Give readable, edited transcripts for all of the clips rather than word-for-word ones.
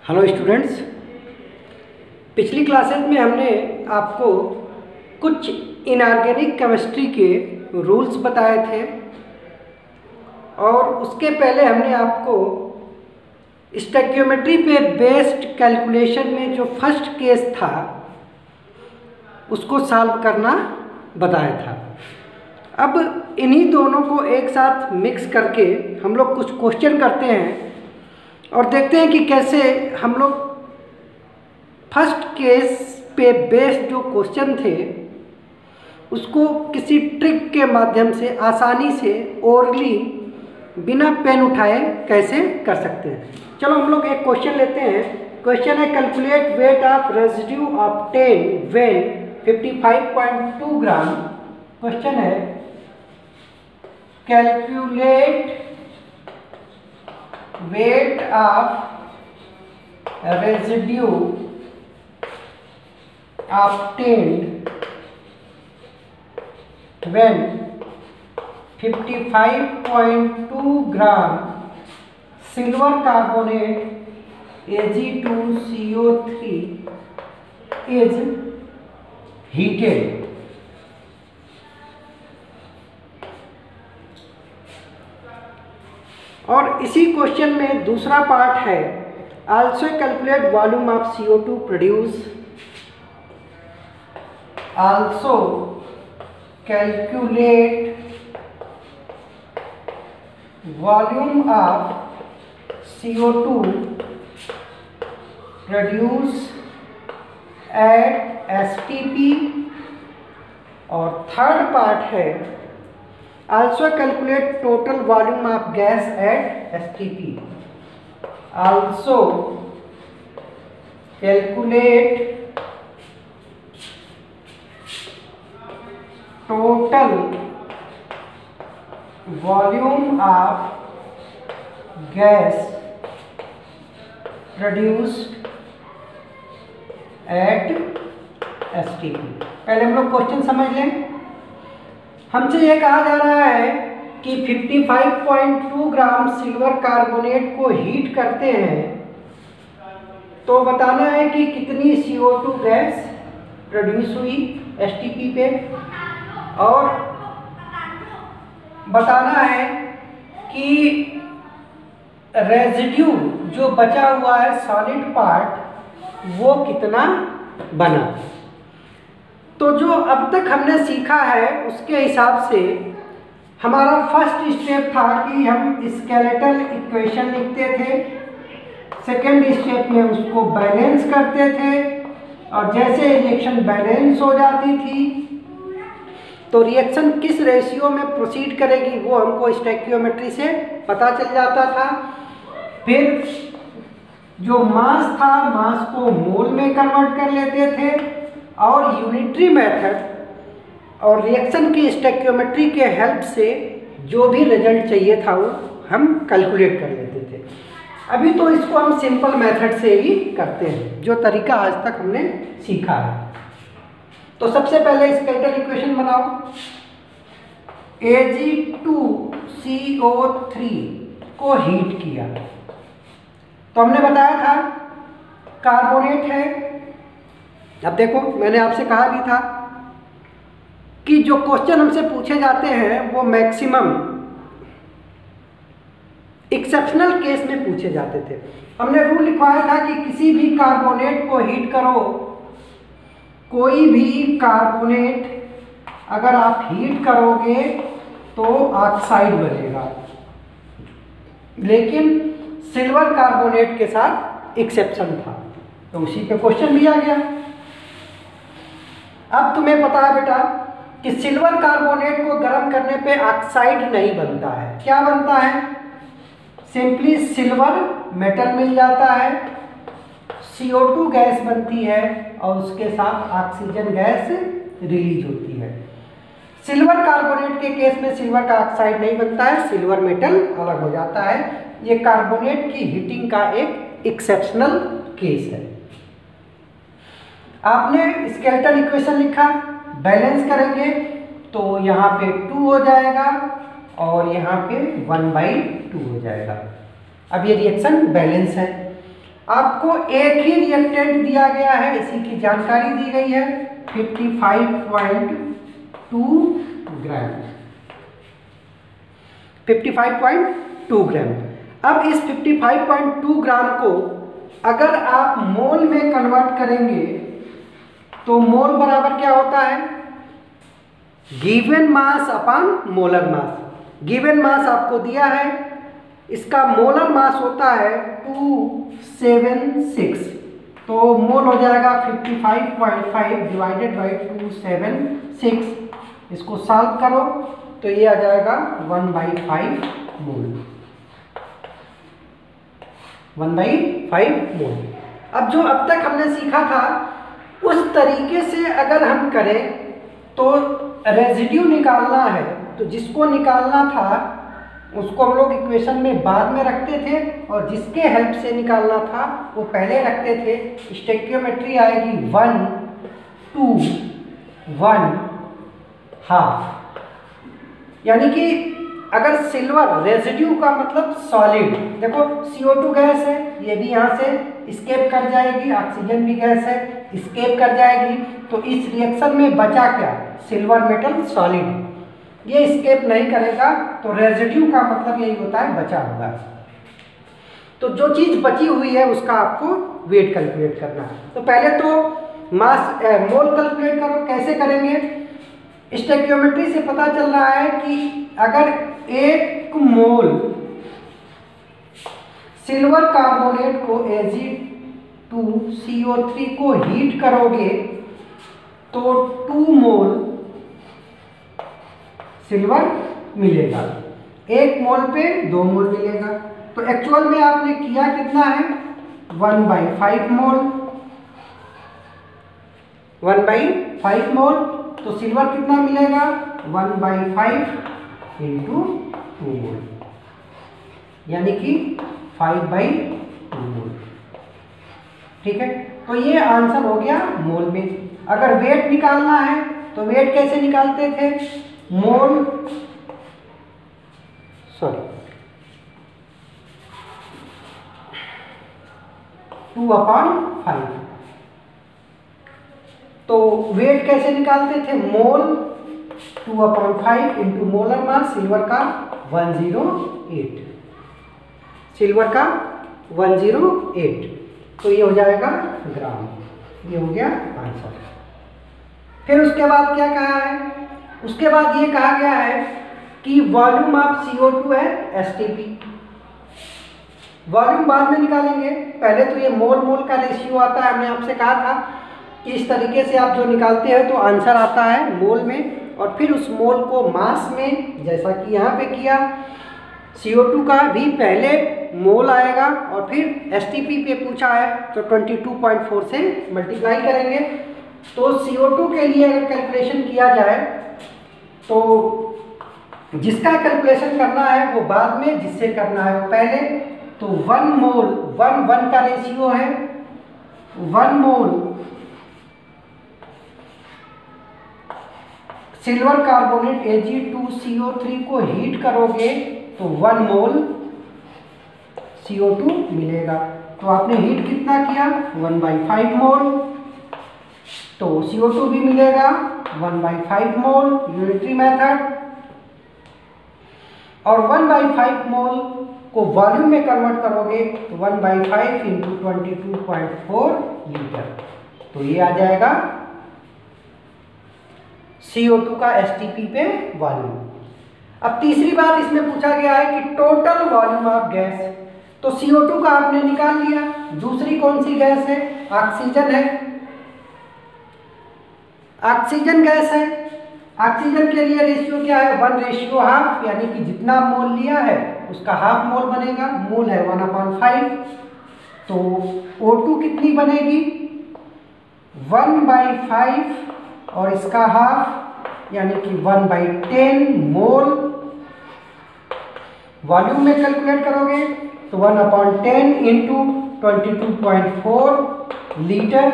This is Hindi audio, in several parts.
हेलो स्टूडेंट्स, पिछली क्लासेस में हमने आपको कुछ इनऑर्गेनिक केमिस्ट्री के रूल्स बताए थे और उसके पहले हमने आपको स्टोइकियोमेट्री पे बेस्ड कैलकुलेशन में जो फर्स्ट केस था उसको सॉल्व करना बताया था। अब इन्हीं दोनों को एक साथ मिक्स करके हम लोग कुछ क्वेश्चन करते हैं और देखते हैं कि कैसे हम लोग फर्स्ट केस पे बेस्ड जो क्वेश्चन थे उसको किसी ट्रिक के माध्यम से आसानी से ओरली बिना पेन उठाए कैसे कर सकते हैं। चलो हम लोग एक क्वेश्चन लेते हैं। क्वेश्चन है calculate weight of residue obtain when 55.2 gram. Question है calculate weight of residue obtained when 55.2 gram silver carbonate Ag2CO3 is heated। और इसी क्वेश्चन में दूसरा पार्ट है also calculate volume of CO2 produce. Also calculate volume of CO2 produce at STP। और थर्ड पार्ट है also calculate total volume of gas at STP। also calculate total volume of gas produced at STP। पहले हम लोग क्वेश्चन समझ लें। हमसे ये कहा जा रहा है कि 55.2 ग्राम सिल्वर कार्बोनेट को हीट करते हैं तो बताना है कि कितनी CO2 गैस प्रोड्यूस हुई STP पे और बताना है कि रेजिड्यू जो बचा हुआ है सॉलिड पार्ट वो कितना बना। तो जो अब तक हमने सीखा है उसके हिसाब से हमारा फर्स्ट स्टेप था कि हम स्केलेटल इक्वेशन लिखते थे। सेकेंड स्टेप में उसको बैलेंस करते थे और जैसे रिएक्शन बैलेंस हो जाती थी तो रिएक्शन किस रेशियो में प्रोसीड करेगी वो हमको स्टोइकियोमेट्री से पता चल जाता था। फिर जो मास था मास को मोल में कन्वर्ट कर लेते थे और यूनिटरी मेथड और रिएक्शन की स्टोइकियोमेट्री के हेल्प से जो भी रिजल्ट चाहिए था वो हम कैलकुलेट कर लेते थे। अभी तो इसको हम सिंपल मेथड से ही करते हैं जो तरीका आज तक हमने सीखा है। तो सबसे पहले स्केलेटल इक्वेशन बनाओ। Ag2CO3 को हीट किया तो हमने बताया था कार्बोनेट है। अब देखो मैंने आपसे कहा भी था कि जो क्वेश्चन हमसे पूछे जाते हैं वो मैक्सिमम एक्सेप्शनल केस में पूछे जाते थे। हमने रूल लिखवाया था कि किसी भी कार्बोनेट को हीट करो, कोई भी कार्बोनेट अगर आप हीट करोगे तो ऑक्साइड बनेगा, लेकिन सिल्वर कार्बोनेट के साथ एक्सेप्शन था तो उसी पे क्वेश्चन भी आ गया। अब तुम्हें पता है बेटा कि सिल्वर कार्बोनेट को गर्म करने पे ऑक्साइड नहीं बनता है। क्या बनता है? सिंपली सिल्वर मेटल मिल जाता है, CO2 गैस बनती है और उसके साथ ऑक्सीजन गैस रिलीज होती है। सिल्वर कार्बोनेट के केस में सिल्वर का ऑक्साइड नहीं बनता है, सिल्वर मेटल अलग हो जाता है। ये कार्बोनेट की हीटिंग का एक एक्सेप्शनल केस है। आपने स्केलेटल इक्वेशन लिखा, बैलेंस करेंगे तो यहाँ पे 2 हो जाएगा और यहाँ पे 1/2 हो जाएगा। अब ये रिएक्शन बैलेंस है आपको एक ही रिएक्टेंट दिया गया है, इसी की जानकारी दी गई है 55.2 ग्राम। 55.2 ग्राम। अब इस 55.2 ग्राम को अगर आप मोल में कन्वर्ट करेंगे तो मोल बराबर क्या होता है, given mass upon molar mass. Given mass आपको दिया है, इसका मोलर मास होता है 276, तो मोल हो जाएगा 55.5 डिवाइडेड बाई 276। इसको सॉल्व करो तो ये आ जाएगा 1/5 मोल। 1/5 मोल। अब जो अब तक हमने सीखा था उस तरीके से अगर हम करें तो रेजिड्यू निकालना है, तो जिसको निकालना था उसको हम लोग इक्वेशन में बाद में रखते थे और जिसके हेल्प से निकालना था वो पहले रखते थे। स्टोइकियोमेट्री आएगी 1 2 1 हाफ, यानी कि अगर सिल्वर रेजिड्यू का मतलब सॉलिड, देखो CO2 गैस है, ये भी यहाँ से स्केप कर जाएगी, ऑक्सीजन भी गैस है, स्केप कर जाएगी, तो इस रिएक्शन में बचा क्या, सिल्वर मेटल सॉलिड, ये स्केप नहीं करेगा, तो रेजिड्यू का मतलब यही होता है बचा हुआ। तो जो चीज़ बची हुई है उसका आपको वेट कैलकुलेट करना है। तो पहले तो मास मोल कैलकुलेट करो। कैसे करेंगे, स्टोइकियोमेट्री से पता चल रहा है कि अगर 1 मोल सिल्वर कार्बोनेट को Ag2CO3 को हीट करोगे तो 2 मोल सिल्वर मिलेगा। 1 मोल पे 2 मोल मिलेगा। तो एक्चुअल में आपने किया कितना है, 1/5 मोल। 1/5 मोल, तो सिल्वर कितना मिलेगा, 1/5 इंटू 2 मोल, यानी कि 5/2 मोल। ठीक है, तो ये आंसर हो गया मोल में। अगर वेट निकालना है तो वेट कैसे निकालते थे, मोल 2/5। तो वेट कैसे निकालते थे, मोल 2/5 इंटू मोलर मास, सिल्वर का 108, सिल्वर का 108, तो ये हो जाएगा ग्राम। ये हो गया आंसर। फिर उसके बाद क्या कहा है, उसके बाद ये कहा गया है कि वॉल्यूम ऑफ CO2 है STP। वॉल्यूम बाद में निकालेंगे, पहले तो ये मोल मोल का रेशियो आता है। हमने आपसे कहा था कि इस तरीके से आप जो निकालते हैं तो आंसर आता है मोल में, और फिर उस मोल को मास में, जैसा कि यहाँ पे किया, CO2 का भी पहले मोल आएगा और फिर STP पे पूछा है तो 22.4 से मल्टीप्लाई करेंगे। तो CO2 के लिए अगर कैलकुलेशन किया जाए तो जिसका कैलकुलेशन करना है वो बाद में, जिससे करना है वो पहले। तो 1 मोल, 1 का रेशियो है, 1 मोल सिल्वर कार्बोनेट Ag2CO3 को हीट करोगे तो 1 मोल CO2 मिलेगा। तो आपने हीट कितना किया, 1/5 मोल, तो CO2 भी मिलेगा 1/5 मोल, यूनिटरी मेथड। और 1/5 मोल को वॉल्यूम में कन्वर्ट करोगे तो 1/5 इंटू 22.4 लीटर, तो ये आ जाएगा CO2 का STP पे वॉल्यूम। अब तीसरी बात इसमें पूछा गया है कि टोटल वॉल्यूम ऑफ गैस, तो CO2 का आपने निकाल लिया। दूसरी कौन सी गैस है, ऑक्सीजन है, ऑक्सीजन गैस है। ऑक्सीजन के लिए रेशियो क्या है, 1:1/2, यानी कि जितना मोल लिया है उसका हाफ मोल बनेगा। मोल है 1/5, तो O2 कितनी बनेगी, 1/5 और इसका हाफ, यानी कि 1/10 मोल। वॉल्यूम में कैलकुलेट करोगे तो 1/10 इंटू 22.4 लीटर।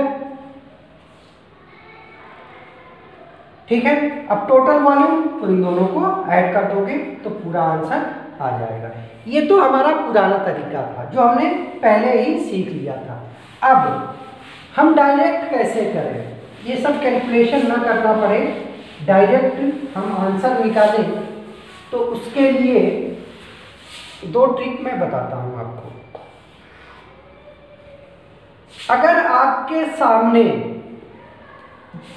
ठीक है, अब टोटल वॉल्यूम तो इन दोनों को ऐड कर दोगे तो पूरा आंसर आ जाएगा। ये तो हमारा पुराना तरीका था जो हमने पहले ही सीख लिया था। अब हम डायरेक्ट कैसे करें, ये सब कैलकुलेशन ना करना पड़े, डायरेक्ट हम आंसर निकालें, तो उसके लिए दो ट्रिक मैं बताता हूँ आपको। अगर आपके सामने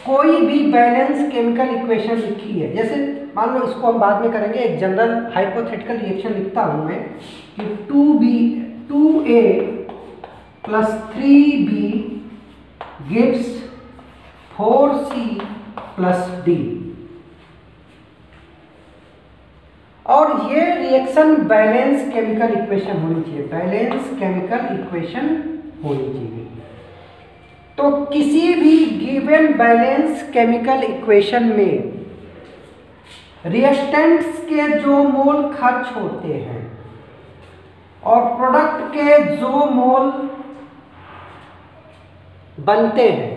कोई भी बैलेंस केमिकल इक्वेशन लिखी है, जैसे मान लो, इसको हम बाद में करेंगे, एक जनरल हाइपोथेटिकल रिएक्शन लिखता हूं मैं कि 2A + 3B gives 4C + D, और ये रिएक्शन बैलेंस केमिकल इक्वेशन होनी चाहिए, बैलेंस केमिकल इक्वेशन होनी चाहिए। तो किसी भी गिवन बैलेंस केमिकल इक्वेशन में रिएक्टेंट्स के जो मोल खर्च होते हैं और प्रोडक्ट के जो मोल बनते हैं,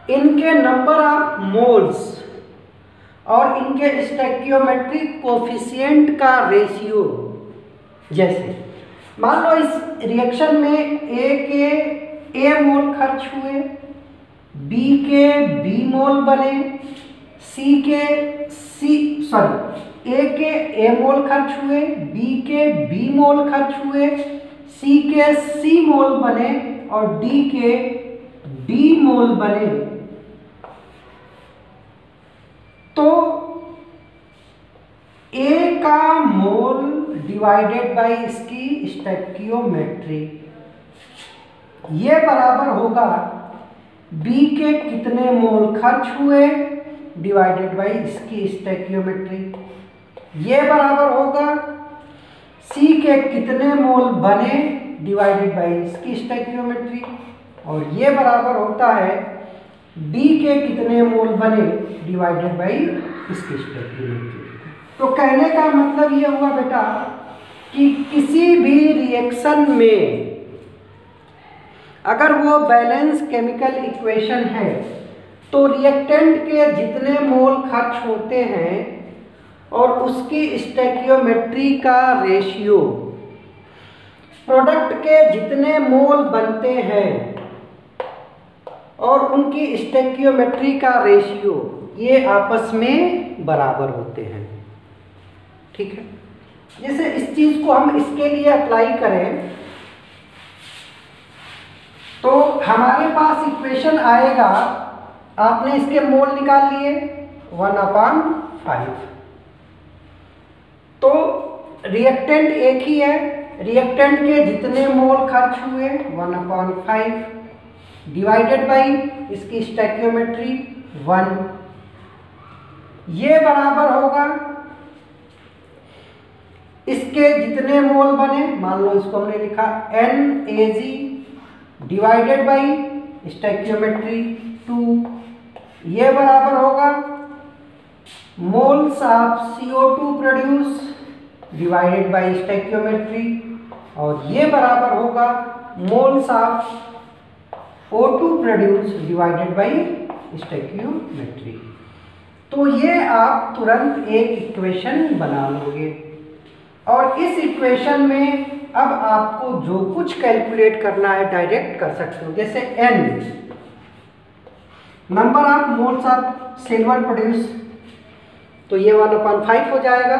इनके नंबर ऑफ मोल्स और इनके स्टोइकियोमेट्रिक कोफिशिएंट का रेशियो, जैसे मान लो इस रिएक्शन में A मोल खर्च हुए, B के B मोल बने, A के A मोल खर्च हुए, B के B मोल खर्च हुए, C के C मोल बने और D के D मोल बने, तो A का मोल डिवाइडेड बाय इसकी स्टोइकियोमेट्री, ये बराबर होगा B के कितने मोल खर्च हुए डिवाइडेड बाय इसकी स्टोइकियोमेट्री, ये बराबर होगा C के कितने मोल बने डिवाइडेड बाय इसकी स्टोइकियोमेट्री, और ये बराबर होता है D के कितने मोल बने डिवाइडेड बाय इसकी स्टोइकियोमेट्री। तो कहने का मतलब ये हुआ बेटा कि किसी भी रिएक्शन में अगर वो बैलेंस केमिकल इक्वेशन है, तो रिएक्टेंट के जितने मोल खर्च होते हैं और उसकी स्टोइकियोमेट्री का रेशियो, प्रोडक्ट के जितने मोल बनते हैं और उनकी स्टोइकियोमेट्री का रेशियो, ये आपस में बराबर होते हैं। ठीक है, जैसे इस चीज को हम इसके लिए अप्लाई करें तो हमारे पास इक्वेशन आएगा, आपने इसके मोल निकाल लिए 1/5, तो रिएक्टेंट एक ही है, रिएक्टेंट के जितने मोल खर्च हुए 1/5 डिवाइडेड बाई इसकी स्टोइकियोमेट्री 1, ये बराबर होगा इसके जितने मोल बने, मान लो इसको हमने लिखा NaG डिवाइडेड बाई स्टोइकियोमेट्री 2, ये बराबर होगा moles of CO2 produce divided by stoichiometry, और ये बराबर होगा moles of O2 produce divided by stoichiometry. तो ये आप तुरंत एक इक्वेशन बना लोगे, और इस इक्वेशन में अब आपको जो कुछ कैलकुलेट करना है डायरेक्ट कर सकते हो। जैसे N number of moles of silver produce, तो ये 1/5 हो जाएगा,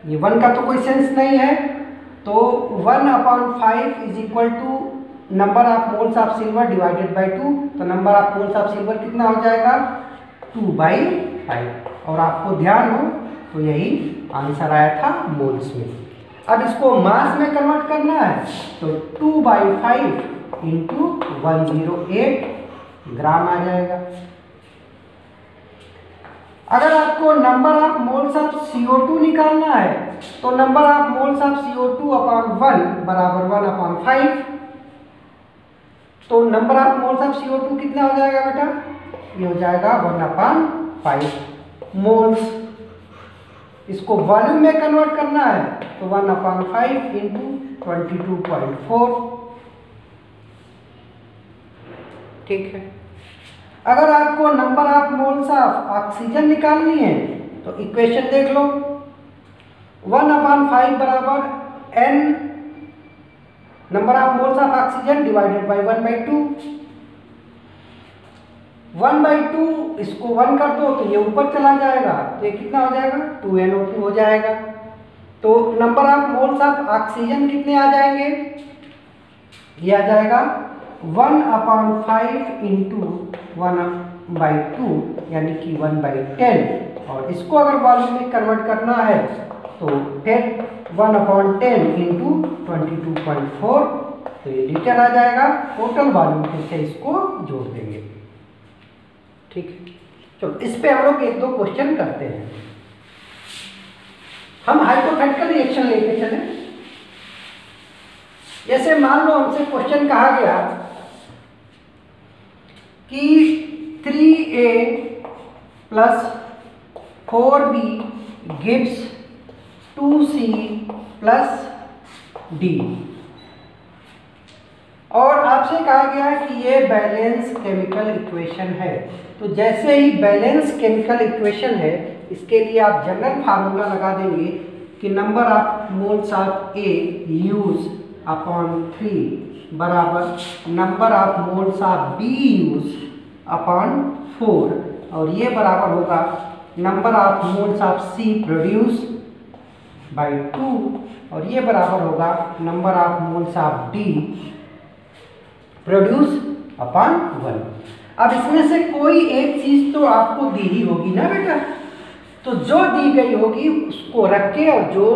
ये 1 का तो कोई सेंस नहीं है, तो 1/5 is equal to number of moles of silver divided by 2, तो number of moles of silver कितना हो जाएगा 2/5, और आपको ध्यान हो तो यही आंसर आया था मोल्स में। अब इसको मास में कन्वर्ट करना है, तो 2/5 इंटू 108 ग्राम आ जाएगा। अगर आपको number of moles of CO2 निकालना है, तो number of moles of CO2 upon 1 बराबर 1/5, तो number of moles of CO2 कितना हो जाएगा बेटा, ये हो जाएगा 1/5 मोल्स। इसको वॉल्यूम में कन्वर्ट करना है, तो 1/5 इंटू 22.4, ठीक है। अगर आपको number of moles of oxygen निकालनी है, तो इक्वेशन देख लो, 1/5 बराबर n number of moles of oxygen divided by 1/2। 1/2 इसको 1 कर दो तो ये ऊपर चला जाएगा, तो ये कितना हो जाएगा 2NO2 हो जाएगा। तो number of moles of oxygen कितने आ जाएंगे, ये आ जाएगा 1/5 इंटू 1/2 यानी कि 1/10। और इसको अगर वॉल्यूम में कन्वर्ट करना है तो फिर 1/10 इंटू 22.4, तो ये लीटर आ जाएगा। टोटल वॉल्यूम फिर से इसको जोड़ देंगे। ठीक है, चलो इस पे हम लोग एक दो क्वेश्चन करते हैं। हम हाइपोथेटिकल रिएक्शन लेके चले। जैसे मान लो हमसे क्वेश्चन कहा गया कि 3A plus 4B gives 2C plus D, और आपसे कहा गया है कि ये बैलेंस केमिकल इक्वेशन है। तो जैसे ही बैलेंस केमिकल इक्वेशन है, इसके लिए आप जनरल फार्मूला लगा देंगे कि number of moles of A use upon 3 बराबर number of moles of B use upon 4, और ये बराबर होगा number of moles of C produce by 2, और ये बराबर होगा number of moles of D produce upon 1। अब इसमें से कोई एक चीज तो आपको दी ही होगी ना बेटा, तो जो दी गई होगी उसको रख के और जो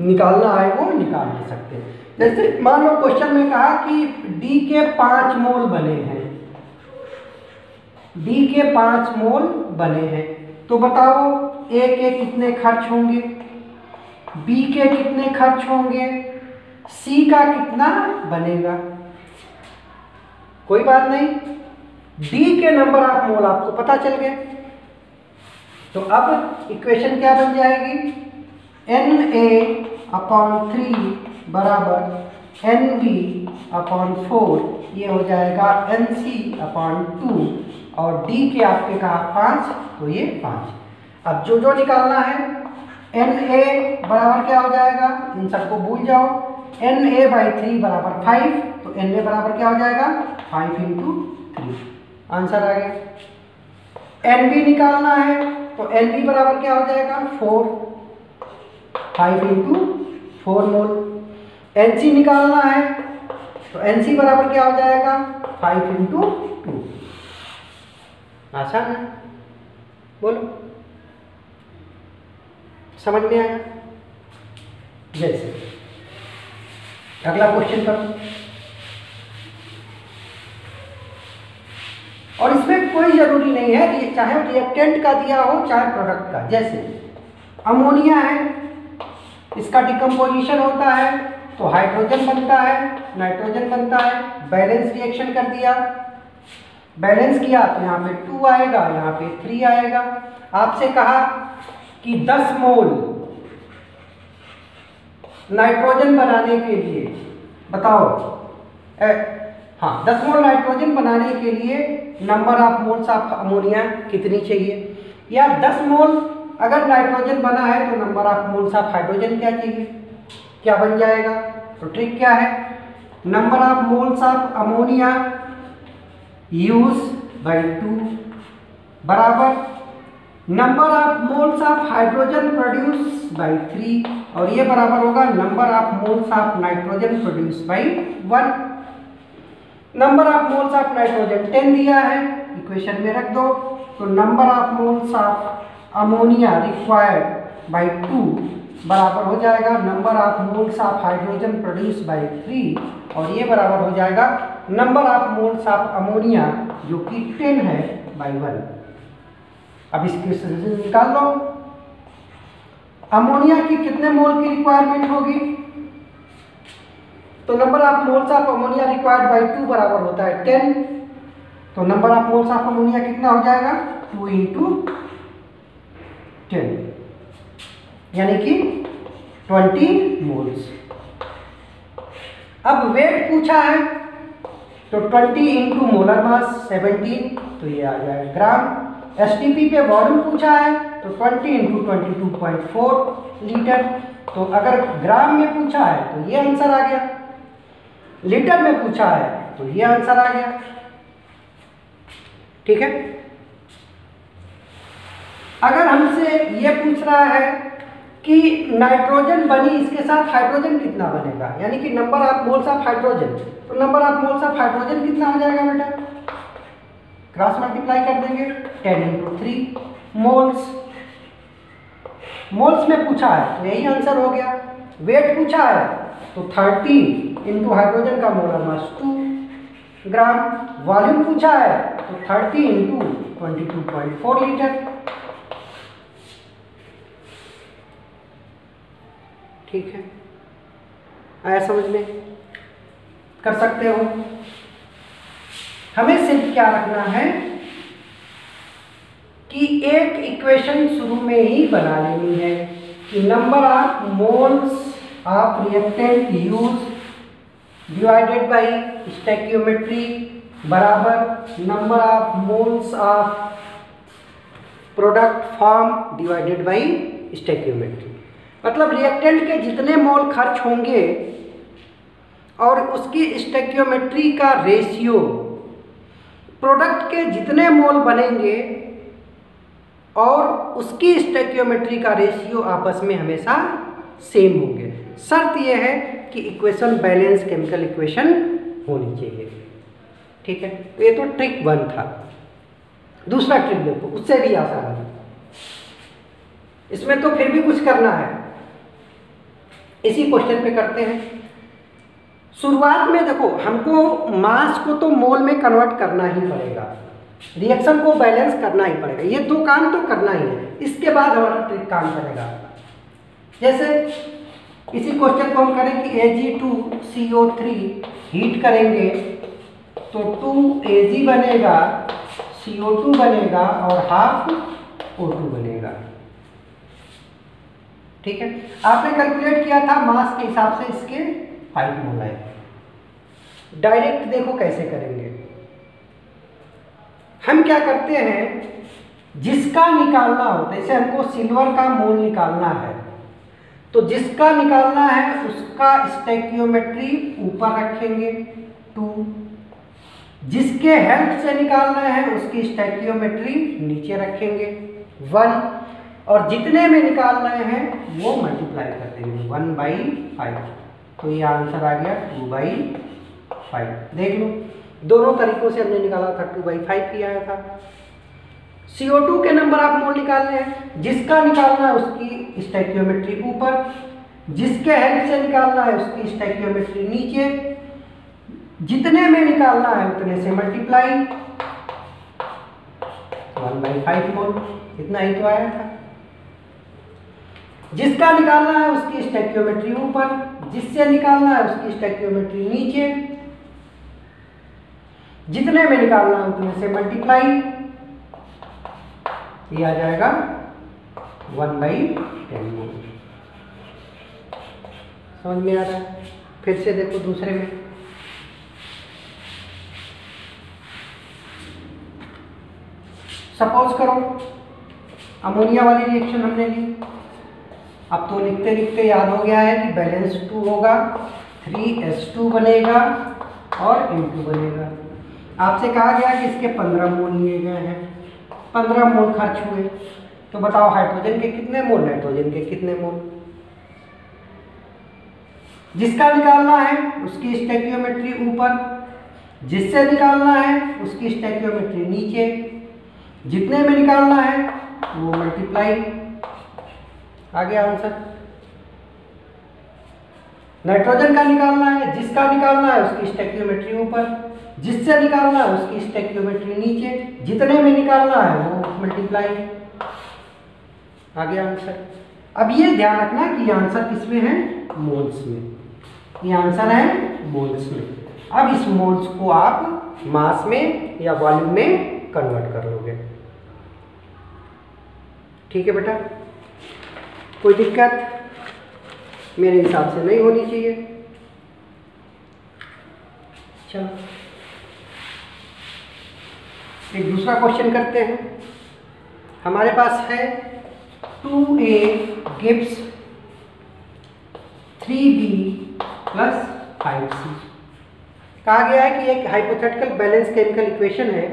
निकालना है वो निकाल ले सकते हैं। जैसे मान लो क्वेश्चन में कहा कि D के 5 मोल बने हैं, D के 5 मोल बने हैं, तो बताओ A के कितने खर्च होंगे, B के कितने खर्च होंगे, C का कितना बनेगा। कोई बात नहीं, D के नंबर ऑफ मोल आपको पता चल गए। तो अब इक्वेशन क्या बन जाएगी, Na/3 बराबर Nb/4, ये हो जाएगा Nc/2, और D के आपके कहा 5, तो ये 5। अब जो जो निकालना है, Na बराबर क्या हो जाएगा, इन सबको भूल जाओ, Na/3 बराबर 5, तो Na बराबर क्या हो जाएगा 5 इंटू 3, आंसर आ गया। Nb निकालना है तो Nb बराबर क्या हो जाएगा 4, 5 इंटू 4 मोल। Nc निकालना है तो Nc बराबर क्या हो जाएगा 5 इंटू 2। आसान है, बोलो समझ में आया। जैसे अगला क्वेश्चन करो, और इसमें कोई जरूरी नहीं है कि चाहे रिएक्टेंट का दिया हो चाहे प्रोडक्ट का। जैसे अमोनिया है, इसका डिकम्पोजिशन होता है तो हाइड्रोजन बनता है, नाइट्रोजन बनता है। बैलेंस रिएक्शन कर दिया, बैलेंस किया तो यहाँ पे 2 आएगा, यहाँ पे 3 आएगा। आपसे कहा कि 10 मोल नाइट्रोजन बनाने के लिए बताओ, हाँ 10 मोल नाइट्रोजन बनाने के लिए number of moles of ammonia कितनी चाहिए, या 10 मोल अगर नाइट्रोजन बना है तो number of moles of hydrogen क्या चाहिए, क्या बन जाएगा। तो ट्रिक क्या है, number of moles of ammonia use by 2 बराबर number of moles of hydrogen produce by 3, और ये बराबर होगा number of moles of nitrogen produce by 1। Number of moles of nitrogen 10 दिया है, इक्वेशन में रख दो, तो number of moles of ammonia required by 2 बराबर हो जाएगा number of moles of hydrogen produce by 3, और ये बराबर हो जाएगा number of moles of ammonia जो कि 10 है बाई 1। अब इसके से निकाल लो, अमोनिया की कितने मोल की रिक्वायरमेंट होगी, तो number of moles of ammonia required by 2 बराबर होता है 10, तो number of moles of ammonia कितना हो जाएगा 2 इंटू 10, यानी कि 20 मोल्स। अब वेट पूछा है तो 20 इंटू मोलर मास 17, तो ये आ जाएगा ग्राम। एसटीपी पे वॉल्यूम पूछा है तो 20 इंटू 22.4 लीटर। तो अगर ग्राम में पूछा है तो ये आंसर आ गया, लीटर में पूछा है तो ये आंसर आ गया। ठीक है। अगर हमसे ये पूछ रहा है कि नाइट्रोजन बनी, इसके साथ हाइड्रोजन कितना बनेगा, यानी कि number of moles of hydrogen, तो number of moles of hydrogen कितना हो जाएगा बेटा, क्रॉस मल्टीप्लाई कर देंगे 10 इंटू 3 मोल्स। मोल्स में पूछा है तो यही आंसर हो गया। वेट पूछा है तो 30 इंटू हाइड्रोजन का मोलर मास 2 ग्राम। वॉल्यूम पूछा है तो 30 इंटू 22.4 लीटर। ठीक है, आया समझ में, कर सकते हो। हमें सिर्फ क्या रखना है कि एक इक्वेशन शुरू में ही बना लेनी है कि number of moles of reactant used divided by stoichiometry बराबर number of moles of product formed divided by stoichiometry. मतलब रिएक्टेंट के जितने मोल खर्च होंगे और उसकी स्टोइकियोमेट्री का रेशियो प्रोडक्ट के जितने मोल बनेंगे और उसकी स्टोइकियोमेट्री का रेशियो आपस में हमेशा सेम होंगे। शर्त यह है कि इक्वेशन बैलेंस केमिकल इक्वेशन होनी चाहिए। ठीक है, तो ये तो ट्रिक 1 था। दूसरा ट्रिक देखो, उससे भी आसान है। इसमें तो फिर भी कुछ करना है, इसी क्वेश्चन पे करते हैं। शुरुआत में देखो, हमको मास को तो मोल में कन्वर्ट करना ही पड़ेगा, रिएक्शन को बैलेंस करना ही पड़ेगा, ये 2 काम तो करना ही है। इसके बाद हमारा ट्रिक काम करेगा। जैसे इसी क्वेश्चन को हम करें कि Ag2CO3 हीट करेंगे तो 2Ag बनेगा, CO2 बनेगा और हाफ O2 बनेगा। ठीक है, आपने कैलकुलेट किया था मास के हिसाब से, इसके 5 मोल आए। डायरेक्ट देखो कैसे करेंगे। हम क्या करते हैं, जिसका निकालना होता है, जैसे हमको सिल्वर का मोल निकालना है तो जिसका निकालना है उसका स्टोइकियोमेट्री ऊपर रखेंगे 2, जिसके हेल्प से निकालना है उसकी स्टोइकियोमेट्री नीचे रखेंगे 1, और जितने में निकालना है वो मल्टीप्लाई कर देंगे 1/5। तो ये आंसर आ गया 2/5। देख लो, दोनों तरीकों से हमने निकाला था, 2/5 ही आया था। CO2 के नंबर आप मोल निकालने हैं, जिसका निकालना है उसकी स्टोइकियोमेट्री ऊपर, जिसके हेल्प से निकालना है उसकी स्टोइकियोमेट्री नीचे, जितने में निकालना है उतने से मल्टीप्लाई 1/5 मोल, इतना ही तो आया था। जिसका निकालना है उसकी स्टोइकियोमेट्री ऊपर, जिससे निकालना है उसकी स्टोइकियोमेट्री नीचे, जितने में निकालना है उतने से मल्टीप्लाई, ये आ जाएगा 1/10 मोल। समझ में आ रहा है? फिर से देखो दूसरे में, सपोज करो अमोनिया वाली रिएक्शन हमने ली। अब तो लिखते लिखते याद हो गया है कि बैलेंस 2 होगा, 3H2 बनेगा और N2 बनेगा। आपसे कहा गया कि इसके 15 मोल लिए गए हैं, 15 मोल खर्च हुए, तो बताओ हाइड्रोजन के कितने मोल, नाइट्रोजन के कितने मोल। जिसका निकालना है उसकी स्टोइकियोमेट्री ऊपर, जिससे निकालना है उसकी स्टोइकियोमेट्री नीचे, जितने में निकालना है वो मल्टीप्लाई, आ गया आंसर। नाइट्रोजन का निकालना है, जिसका निकालना है उसकी स्टोइकियोमेट्री ऊपर, जिससे निकालना है उसकी स्टोइकियोमेट्री नीचे, जितने में निकालना है वो मल्टीप्लाई, आ गया आंसर। अब ये ध्यान रखना कि ये आंसर किसमें है, मोल्स में। ये आंसर है मोल्स में। अब इस मोल्स को आप मास में या वॉल्यूम में कन्वर्ट कर लोगे। ठीक है बेटा, कोई दिक्कत मेरे हिसाब से नहीं होनी चाहिए। चलो एक दूसरा क्वेश्चन करते हैं। हमारे पास है 2A gives 3B plus 5C। कहा गया है कि एक हाइपोथेटिकल बैलेंस केमिकल इक्वेशन है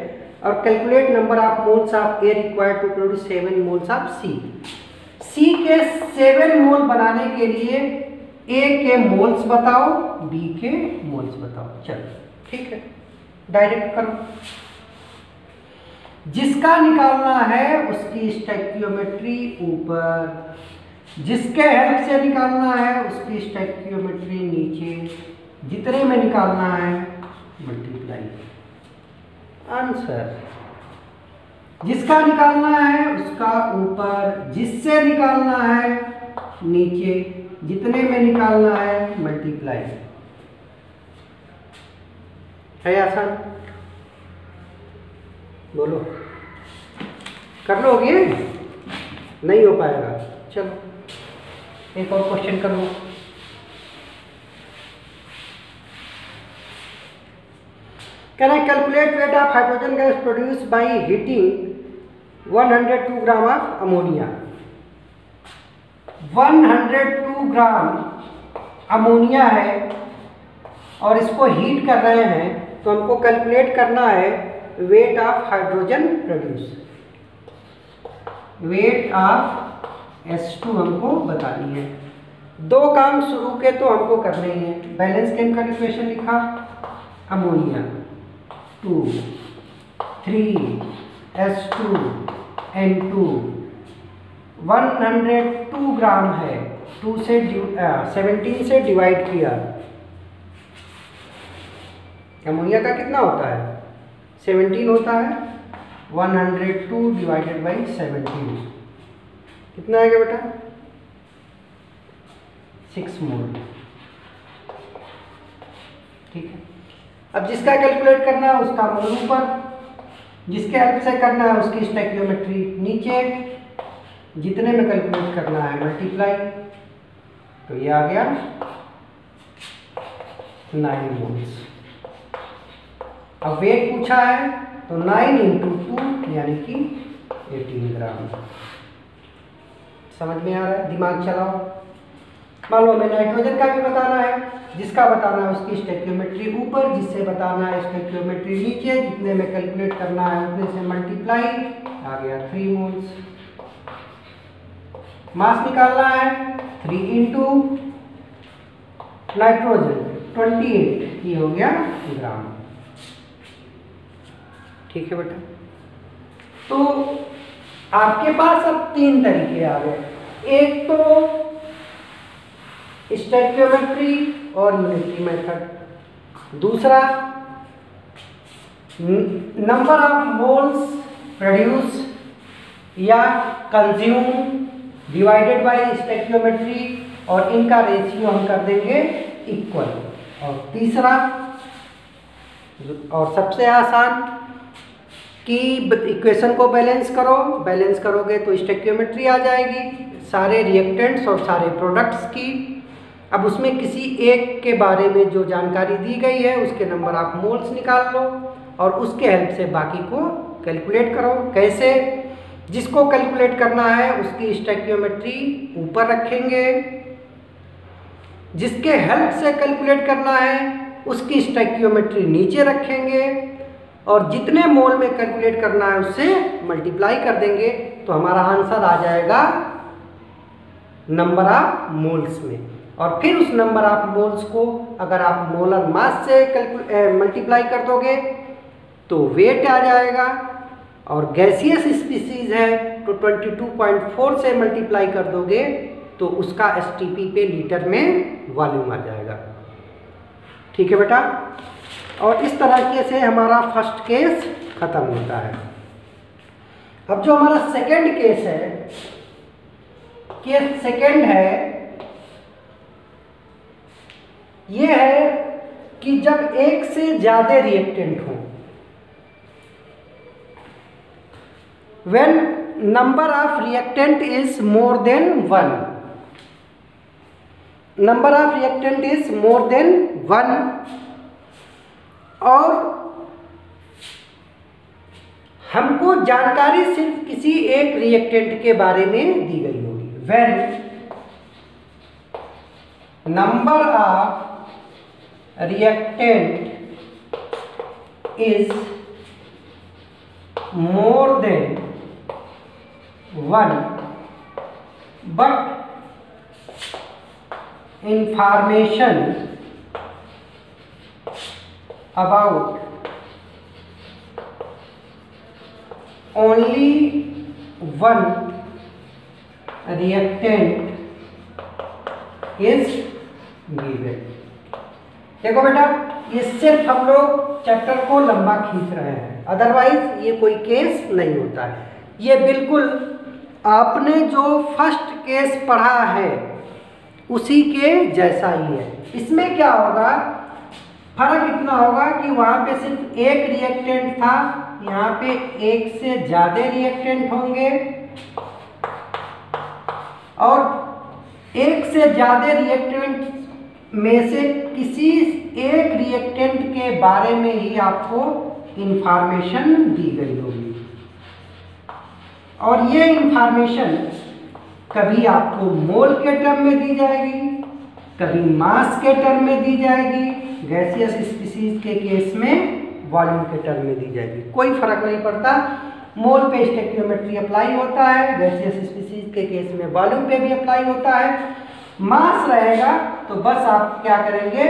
और calculate number of moles of A required to produce 7 moles of C. C के 7 मोल बनाने के लिए ए के मोल्स बताओ, बी के मोल्स बताओ। चलो ठीक है, डायरेक्ट करो। जिसका निकालना है उसकी स्टोइकियोमेट्री ऊपर, जिसके हेल्प से निकालना है उसकी स्टोइकियोमेट्री नीचे, जितने में निकालना है मल्टीप्लाई। आंसर जिसका निकालना है उसका ऊपर, जिससे निकालना है नीचे, जितने में निकालना है मल्टीप्लाई। है आसान? बोलो, कर लोगे? नहीं हो पाएगा। चलो एक और क्वेश्चन कर लो। Can I calculate weight of hydrogen gas produced by heating 102 gram of ammonia? 102 gram ammonia है और इसको हीट कर रहे हैं, तो हमको कैलकुलेट करना है weight of hydrogen produce. Weight of H2 हमको बतानी है। दो काम शुरू के तो हमको करने ही है। बैलेंस केमिकल इक्वेशन लिखा, अमोनिया 2 3 H2 N2 102 ग्राम है, 2 से 17 से डिवाइड किया। अमोनिया का कितना होता है? 17 होता है। 102 डिवाइडेड बाई 17 कितना आएगा बेटा? 6 मोल। ठीक है, अब जिसका कैलकुलेट करना है उसका मोल ऊपर, जिसके हेल्प से करना है उसकी स्टोइकियोमेट्री नीचे, जितने में कैलकुलेट करना है मल्टीप्लाई। तो ये आ गया 9 मोल्स। अब वेट पूछा है तो 9 इंटू 2 यानी कि 18 ग्राम। समझ में आ रहा है? दिमाग चलाओ। मान लो हमें नाइट्रोजन का भी बताना है, जिसका बताना है उसकी स्टोइकियोमेट्री ऊपर, जिससे बताना है स्टोइकियोमेट्री नीचे, जितने में कैलकुलेट करना है उतने से मल्टीप्लाई। आ गया 3 मोल्स। मास निकालना है 3 इंटू नाइट्रोजन 28, ये हो गया ग्राम। ठीक है बेटा, तो आपके पास अब 3 तरीके आ गए। एक तो स्टोइकियोमेट्री और यूनिटरी मेथड, दूसरा नंबर ऑफ मोल्स प्रोड्यूस या कंज्यूम डिवाइडेड बाय स्टोइकियोमेट्री, और इनका रेशियो हम कर देंगे इक्वल। और तीसरा और सबसे आसान कि इक्वेशन को बैलेंस करो, बैलेंस करोगे तो स्टोइकियोमेट्री आ जाएगी सारे रिएक्टेंट्स और सारे प्रोडक्ट्स की। अब उसमें किसी एक के बारे में जो जानकारी दी गई है उसके नंबर ऑफ मोल्स निकाल लो और उसके हेल्प से बाकी को कैलकुलेट करो। कैसे? जिसको कैलकुलेट करना है उसकी स्टोइकियोमेट्री ऊपर रखेंगे, जिसके हेल्प से कैलकुलेट करना है उसकी स्टोइकियोमेट्री नीचे रखेंगे, और जितने मोल में कैलकुलेट करना है उससे मल्टीप्लाई कर देंगे, तो हमारा आंसर आ जाएगा नंबर ऑफ मोल्स में। और फिर उस नंबर ऑफ मोल्स को अगर आप मोलर मास से मल्टीप्लाई कर दोगे तो वेट आ जाएगा, और गैसियस स्पीसीज है तो 22.4 से मल्टीप्लाई कर दोगे तो उसका STP पे लीटर में वॉल्यूम आ जाएगा। ठीक है बेटा, और इस तरीके से हमारा फर्स्ट केस खत्म होता है। अब जो हमारा सेकंड केस है, केस सेकंड है, ये है कि जब एक से ज्यादा रिएक्टेंट हो, when number of reactant is more than 1, number of reactant is more than 1 और हमको जानकारी सिर्फ किसी एक रिएक्टेंट के बारे में दी गई होगी। When number of reactant is more than 1 but information about only one reactant is given। देखो बेटा, ये सिर्फ हम लोग चैप्टर को लंबा खींच रहे हैं, अदरवाइज ये कोई केस नहीं होता है। ये बिल्कुल आपने जो फर्स्ट केस पढ़ा है उसी के जैसा ही है। इसमें क्या होगा, फर्क इतना होगा कि वहाँ पे सिर्फ एक रिएक्टेंट था, यहाँ पे एक से ज़्यादा रिएक्टेंट होंगे, और एक से ज़्यादा रिएक्टेंट में से किसी एक रिएक्टेंट के बारे में ही आपको इंफॉर्मेशन दी गई होगी। और ये इंफॉर्मेशन कभी आपको मोल के टर्म में दी जाएगी, कभी मास के टर्म में दी जाएगी, गैसियस स्पीसीज के केस में वॉल्यूम के टर्म में दी जाएगी। कोई फर्क नहीं पड़ता, मोल पे स्टोइकियोमेट्री अप्लाई होता है, गैसियस स्पीसीज के केस में वॉल्यूम पे भी अप्लाई होता है। मास रहेगा तो बस आप क्या करेंगे,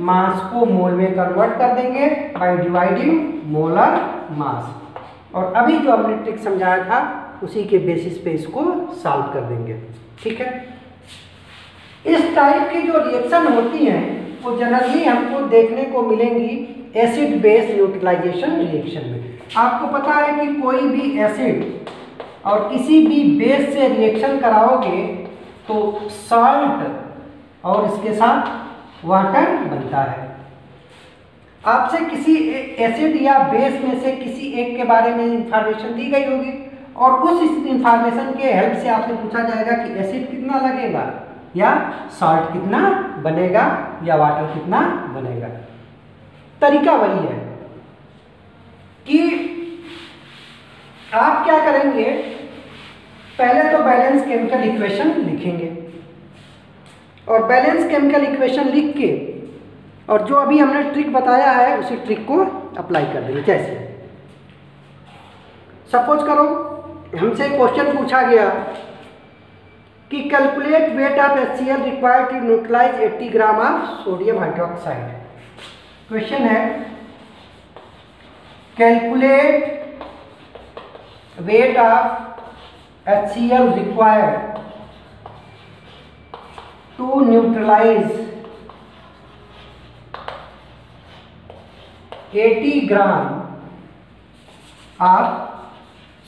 मास को मोल में कन्वर्ट कर देंगे बाय डिवाइडिंग मोलर मास। और अभी जो हमने ट्रिक समझाया था उसी के बेसिस पे इसको सॉल्व कर देंगे। ठीक है, इस टाइप की जो रिएक्शन होती हैं वो जनरली हमको देखने को मिलेंगी एसिड बेस न्यूट्रलाइजेशन रिएक्शन में। आपको पता है कि कोई भी एसिड और किसी भी बेस से रिएक्शन कराओगे तो सॉल्ट और इसके साथ वाटर बनता है। आपसे किसी एसिड या बेस में से किसी एक के बारे में इंफॉर्मेशन दी गई होगी और उस इंफॉर्मेशन के हेल्प से आपसे पूछा जाएगा कि एसिड कितना लगेगा या सॉल्ट कितना बनेगा या वाटर कितना बनेगा। तरीका वही है कि आप क्या करेंगे, पहले तो बैलेंस केमिकल इक्वेशन लिखेंगे और बैलेंस केमिकल इक्वेशन लिख के और जो अभी हमने ट्रिक बताया है उसी ट्रिक को अप्लाई कर देंगे। जैसे सपोज करो हमसे क्वेश्चन पूछा गया कि calculate weight of HCl required to neutralize 80 gram of sodium hydroxide. Question है calculate weight of HCl required to neutralize 80 gram of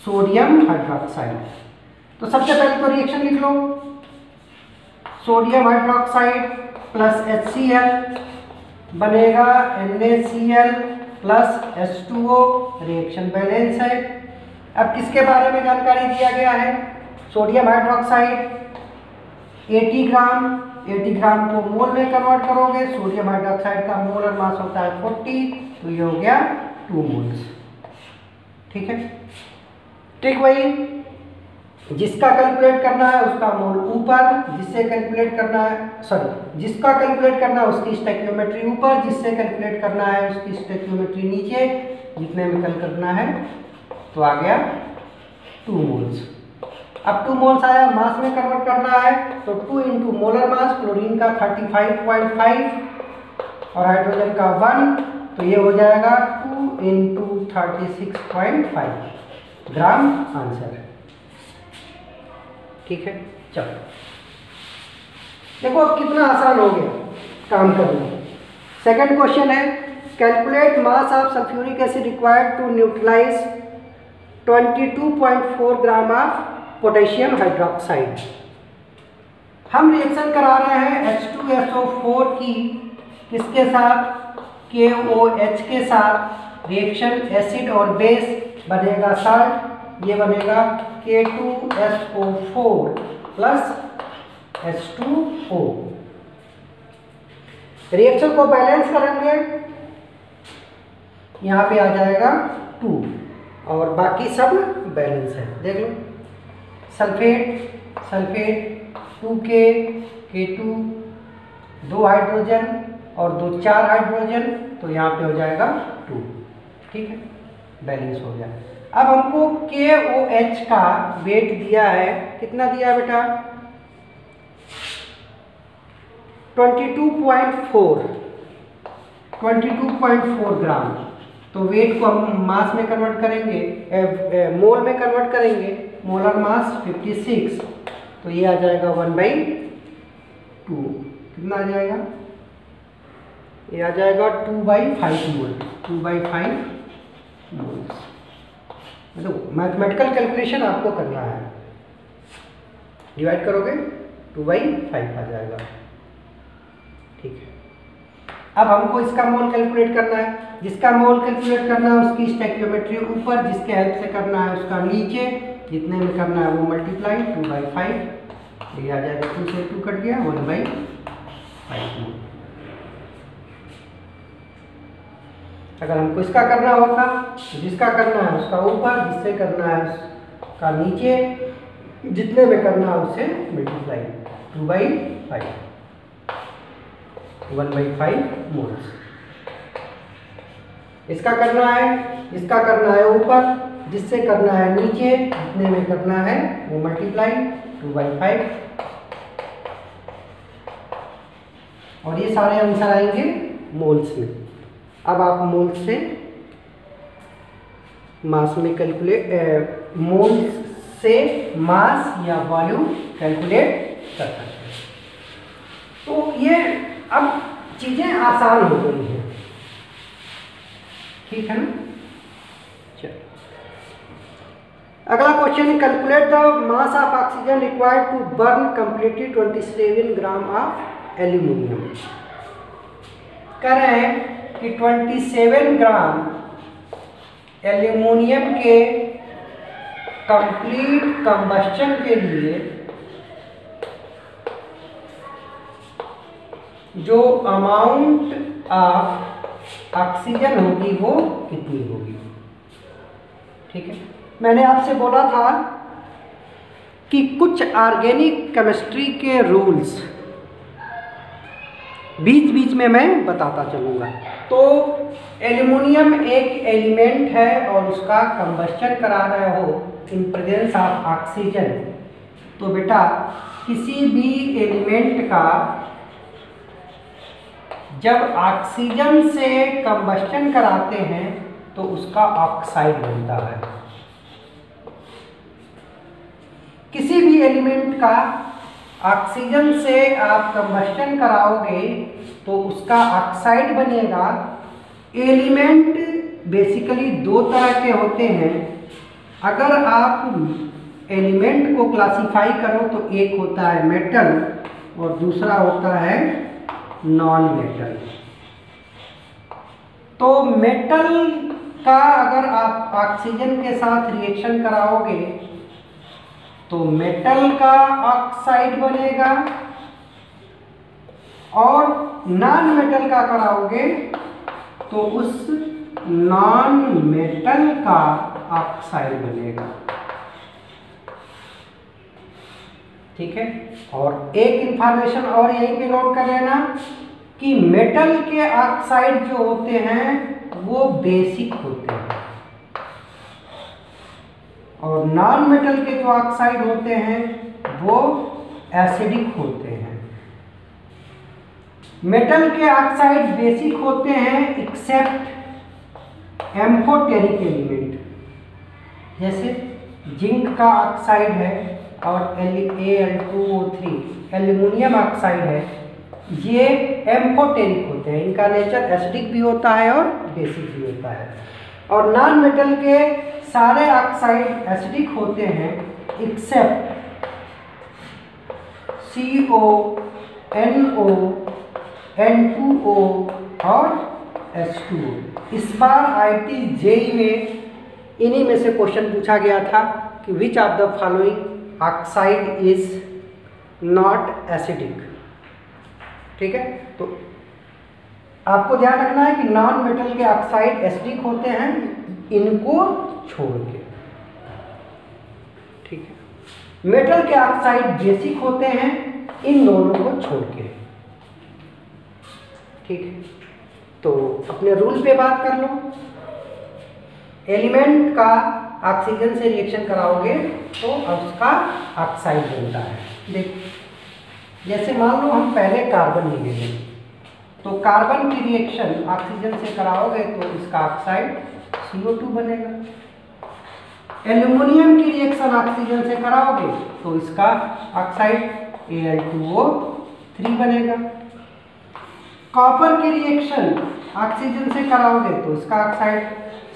sodium hydroxide. तो सबसे पहले तो रिएक्शन लिख लो, सोडियम हाइड्रोक्साइड प्लस HCl बनेगा NaCl plus H2O, reaction balance है। अब किसके बारे में जानकारी दिया गया है, सोडियम हाइड्रोक्साइड 80 ग्राम को मोल में कन्वर्ट करोगे, सोडियम हाइड्रोक्साइड का मोलर मास होता है 40, तो ये हो गया 2 मोल्स। ठीक है, ठीक वही, जिसका कैलकुलेट करना है उसका मोल ऊपर, जिससे कैलकुलेट करना है जिसका कैलकुलेट करना है उसकी स्टोइकियोमेट्री ऊपर, जिससे कैलकुलेट करना है उसकी स्टोइकियोमेट्री नीचे, जितने में कैलकुलेट करना है तो आ गया 2 मोल्स। अब 2 मोल्स आया, मास में कन्वर्ट करना है तो 2 इंटू मोलर मास, क्लोरीन का 35.5 और हाइड्रोजन का 1, तो ये हो जाएगा 2 इंटू 36.5 ग्राम आंसर। ठीक है, चलो देखो अब कितना आसान हो गया काम करना। सेकंड क्वेश्चन है calculate mass of sulphuric acid required to neutralise 22.4 gram of potassium hydroxide. हम रिएक्शन करा रहे हैं H2SO4 की किसके साथ, KOH के साथ। रिएक्शन एसिड और बेस बनेगा साल्ट, ये बनेगा K2SO4 प्लस H2O। रिएक्शन को बैलेंस करेंगे, यहाँ पे आ जाएगा 2 और बाकी सब बैलेंस है। देख लो, सल्फेट 2K K2 2 हाइड्रोजन और 2 4 हाइड्रोजन, तो यहाँ पे हो जाएगा 2। ठीक है, बैलेंस हो गया। अब हमको KOH का वेट दिया है, कितना दिया है बेटा? 22.4 ग्राम। तो वेट को हम मास में कन्वर्ट करेंगे, मोल में कन्वर्ट करेंगे, मोलर मास 56, तो ये आ जाएगा 1/2। कितना आ जाएगा? ये आ जाएगा 2/5 मोल। 2/5 मोल। मतलब मैथमेटिकल कैलकुलेशन आपको करना है, डिवाइड करोगे 2/5 आ जाएगा। ठीक है, अब हमको इसका मोल कैलकुलेट करना है। जिसका मोल कैलकुलेट करना है उसकी स्टोइकियोमेट्री ऊपर, जिसके हेल्प से करना है उसका नीचे, जितने में करना है वो मल्टीप्लाई 2/5, ये आ जाएगा 2 से 2 कट गया 1/5 मोल। अगर हमको इसका करना होता तो जिसका करना है उसका ऊपर, जिससे करना है उसका नीचे, जितने में करना है उससे मल्टीप्लाई 2/5 1/5 मोल्स। इसका करना है, जिसका करना है ऊपर, जिससे करना है नीचे, जितने में करना है वो मल्टीप्लाई 2/5, और ये सारे आंसर आएंगे मोल्स में। अब आप मोल्स से मास में कैलकुलेट, मोल्स से मास या वॉल्यूम कैलकुलेट कर सकते हैं। तो ये अब चीजें आसान हो गई हैं। ठीक है ना? चलो, अगला क्वेश्चन है, calculate the mass of oxygen required to burn completely 27 gram of aluminium. कह रहे हैं कि 27 ग्राम एल्यूमिनियम के कंप्लीट कंबस्शन के लिए जो अमाउंट ऑफ ऑक्सीजन होगी वो कितनी होगी। ठीक है, मैंने आपसे बोला था कि कुछ ऑर्गेनिक केमिस्ट्री के रूल्स बीच बीच में मैं बताता चलूँगा। तो एल्यूमिनियम एक एलिमेंट है और उसका कंबस्शन करा रहे हो इन प्रेजेंस ऑफ ऑक्सीजन, तो बेटा किसी भी एलिमेंट का जब ऑक्सीजन से कंबस्शन कराते हैं तो उसका ऑक्साइड बनता है। किसी भी एलिमेंट का ऑक्सीजन से आप कंबस्शन कराओगे तो उसका ऑक्साइड बनेगा। एलिमेंट बेसिकली दो तरह के होते हैं। अगर आप एलिमेंट को क्लासिफाई करो तो एक होता है मेटल और दूसरा होता है नॉन मेटल। तो मेटल का अगर आप ऑक्सीजन के साथ रिएक्शन कराओगे तो मेटल का ऑक्साइड बनेगा, और नॉन मेटल का कराओगे तो उस नॉन मेटल का ऑक्साइड बनेगा। ठीक है, और एक इंफॉर्मेशन और यहीं पे नोट कर लेना कि मेटल के ऑक्साइड जो होते हैं वो बेसिक होते हैं, और नॉन मेटल के जो ऑक्साइड होते हैं वो एसिडिक होते हैं। मेटल के ऑक्साइड बेसिक होते हैं एक्सेप्ट एम्फोटेरिक एलिमेंट, जैसे जिंक का ऑक्साइड है और Al2O3 एल्यूमिनियम ऑक्साइड है, ये एम्फोटेरिक होते हैं। इनका नेचर एसिडिक भी होता है और बेसिक भी होता है। और नॉन मेटल के सारे ऑक्साइड एसिडिक होते हैं एक्सेप्ट CO, NO, N2O और H2O। इस बार IIT JEE में इन्हीं में से क्वेश्चन पूछा गया था कि which of the following oxide is not acidic. ठीक है, तो आपको ध्यान रखना है कि नॉन मेटल के ऑक्साइड एसिडिक होते हैं इनको छोड़ के। ठीक है, मेटल के ऑक्साइड बेसिक होते हैं इन दोनों को छोड़ के। ठीक है, तो अपने रूल पे बात कर लो। एलिमेंट का ऑक्सीजन से रिएक्शन कराओगे तो उसका ऑक्साइड बनता है। देख, जैसे मान लो हम पहले कार्बन लेंगे, तो कार्बन की रिएक्शन ऑक्सीजन से कराओगे तो इसका ऑक्साइड CO2 बनेगा। एल्यूमिनियम की रिएक्शन ऑक्सीजन से कराओगे तो इसका ऑक्साइड Al2O3 बनेगा। कॉपर की रिएक्शन ऑक्सीजन से कराओगे तो इसका ऑक्साइड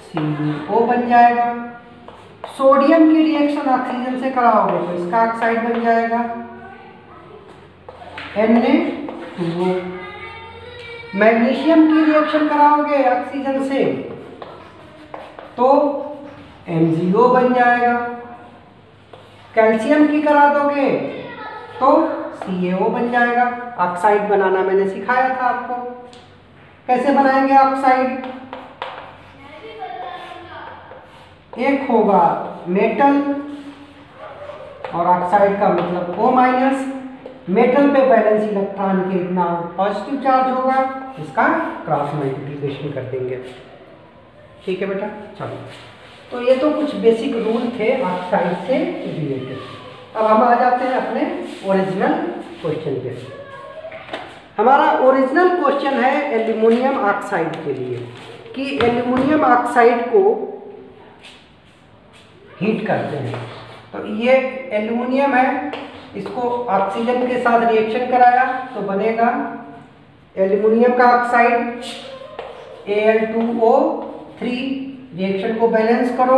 CuO बन जाएगा। सोडियम की रिएक्शन ऑक्सीजन से कराओगे तो इसका ऑक्साइड बन जाएगा Na2O। मैग्नीशियम की रिएक्शन कराओगे ऑक्सीजन से तो MgO बन जाएगा। कैल्शियम की करा दोगे तो CaO बन जाएगा। ऑक्साइड बनाना मैंने सिखाया था आपको, कैसे बनाएंगे ऑक्साइड। एक होगा मेटल और ऑक्साइड का मतलब O-। मेटल पे वैलेंस इलेक्ट्रॉन के इतना पॉजिटिव चार्ज होगा, इसका क्रॉस मल्टीप्लिकेशन कर देंगे। ठीक है बेटा, चलो। तो ये तो कुछ बेसिक रूल थे ऑक्साइड से रिलेटेड। अब हम आ जाते हैं अपने ओरिजिनल क्वेश्चन पे। हमारा ओरिजिनल क्वेश्चन है एल्यूमिनियम ऑक्साइड के लिए कि एल्यूमिनियम ऑक्साइड को हीट करते हैं। तो ये एल्यूमिनियम है, इसको ऑक्सीजन के साथ रिएक्शन कराया तो बनेगा एल्यूमिनियम का ऑक्साइड Al2O3। रिएक्शन को बैलेंस करो,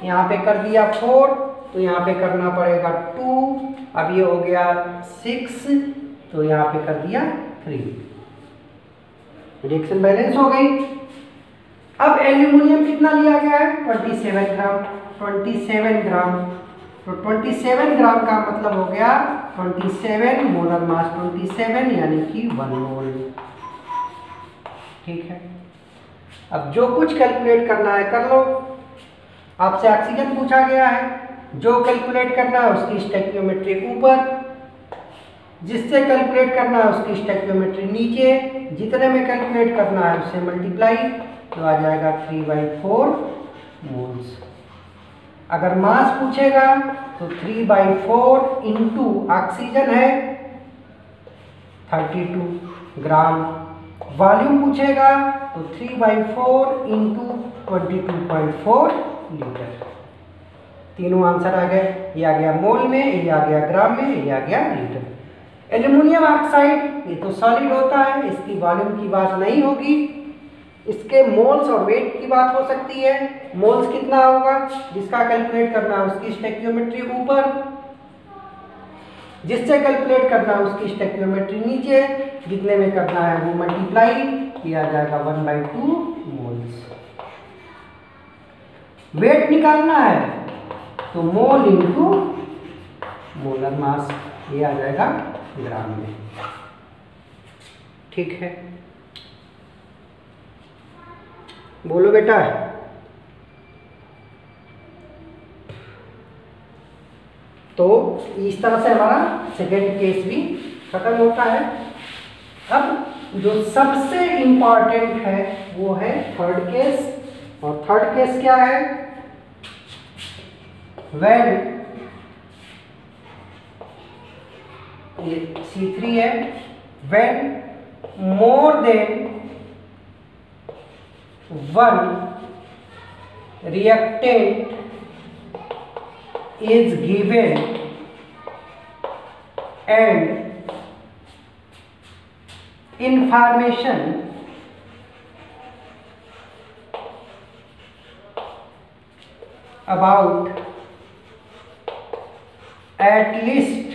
यहाँ पे कर दिया 4 तो यहाँ पे करना पड़ेगा 2। अब ये हो गया 6 तो यहाँ पे कर दिया 3। रिएक्शन बैलेंस हो गई। अब एल्यूमिनियम कितना लिया गया है 27 ग्राम। 27 ग्राम, तो 27 ग्राम का मतलब हो गया 27 मोलर मास 27 यानी कि 1 मोल। ठीक है, अब जो कुछ कैलकुलेट करना है कर लो। आपसे ऑक्सीजन पूछा गया है, जो कैलकुलेट करना है उसकी स्टोइकियोमेट्री ऊपर, जिससे कैलकुलेट करना है उसकी स्टोइकियोमेट्री नीचे, जितने में कैलकुलेट करना है उससे मल्टीप्लाई, तो आ जाएगा 3/4 मोल्स। अगर मास पूछेगा तो 3/4 इंटू ऑक्सीजन है 32 ग्राम। वॉल्यूम पूछेगा तो 3/4 इंटू 22.4 लीटर। तीनों आंसर आ गए, ये आ गया मोल में, ये आ गया ग्राम में, ये आ गया लीटर। एल्यूमिनियम ऑक्साइड ये तो सॉलिड होता है, इसकी वॉल्यूम की बात नहीं होगी, इसके मोल्स और वेट की बात हो सकती है। मोल्स कितना होगा जिसका कैलकुलेट करना है उसकी स्टोइकियोमेट्री ऊपर, जिससे कैलकुलेट करना है उसकी स्टोइकियोमेट्री नीचे, जितने में करना है वो मल्टीप्लाई किया जाएगा 1/2 मोल्स। वेट निकालना है तो मोल इंटू मोलर मास, ये आ जाएगा ग्राम में। ठीक है, बोलो बेटा। तो इस तरह से हमारा सेकेंड केस भी खत्म होता है। अब जो सबसे इंपॉर्टेंट है वो है थर्ड केस, और थर्ड केस क्या है, व्हेन ये C3 है, when more than 1 reactant is given and information about at least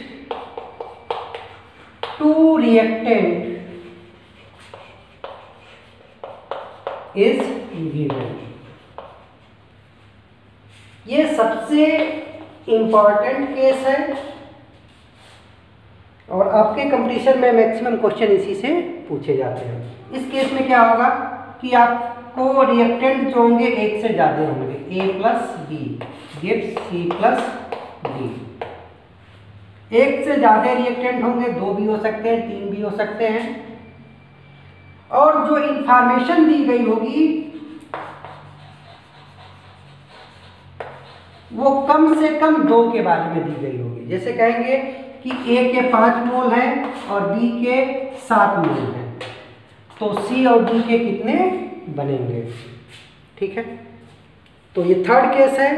2 reactant is given। ये सबसे इंपॉर्टेंट केस है और आपके कंपटीशन में मैक्सिमम क्वेश्चन इसी से पूछे जाते हैं। इस केस में क्या होगा कि आप आपको रिएक्टेंट जो होंगे एक से ज़्यादा होंगे, A plus B gives C plus D. एक से ज़्यादा रिएक्टेंट होंगे, 2 भी हो सकते हैं, 3 भी हो सकते हैं। और जो इंफॉर्मेशन दी गई होगी वो कम से कम 2 के बारे में दी गई होगी। जैसे कहेंगे कि A के 5 मोल हैं और B के 7 मोल हैं, तो C और D के कितने बनेंगे। ठीक है, तो ये थर्ड केस है,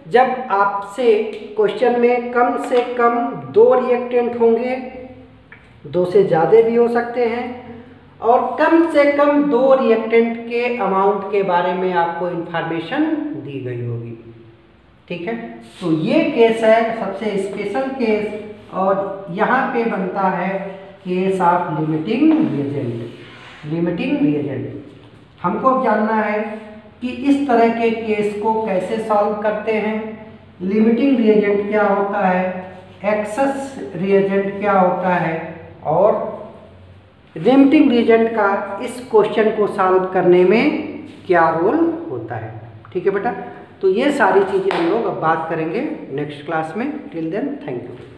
जब आपसे क्वेश्चन में कम से कम 2 रिएक्टेंट होंगे, 2 से ज़्यादा भी हो सकते हैं, और कम से कम 2 रिएक्टेंट के अमाउंट के बारे में आपको इंफॉर्मेशन दी गई होगी। ठीक है, तो ये केस है सबसे स्पेशल केस, और यहाँ पे बनता है case of limiting reagent. Limiting reagent हमको जानना है कि इस तरह के केस को कैसे सॉल्व करते हैं, लिमिटिंग रिएजेंट क्या होता है, एक्सेस रिएजेंट क्या होता है, और लिमिटिंग रिएजेंट का इस क्वेश्चन को सॉल्व करने में क्या रोल होता है। ठीक है बेटा, तो ये सारी चीज़ें हम लोग अब बात करेंगे नेक्स्ट क्लास में। Till then thank you.